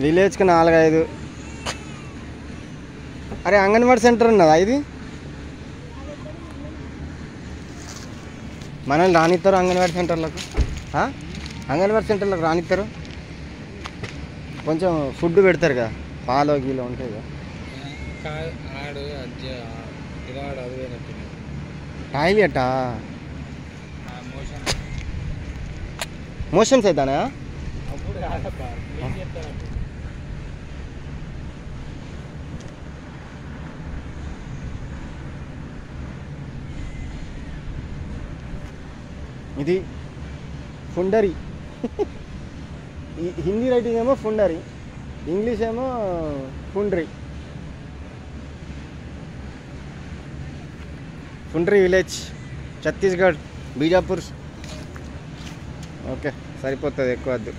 విలేజ్కి 4-5. అరే అంగన్వాడీ సెంటర్ ఉన్నదా ఇది? మనల్ని రానిస్తారు అంగన్వాడీ సెంటర్లకు? అంగన్వాడీ సెంటర్లకు రానిస్తారు? కొంచెం ఫుడ్ పెడతారు కదా, పాలో గీలో ఉంటాయి కదా. టాయిలెటా? మోషన్స్ అవుతానా? ఇది ఫుండరీ. హిందీ రైటింగ్ ఏమో ఫుండరీ, ఇంగ్లీష్ ఏమో ఫుండ్రీ. ఫుండ్రీ విలేజ్, ఛత్తీస్గఢ్, బీజాపూర్. ఓకే, సరిపోతుంది, ఎక్కువ వద్దు.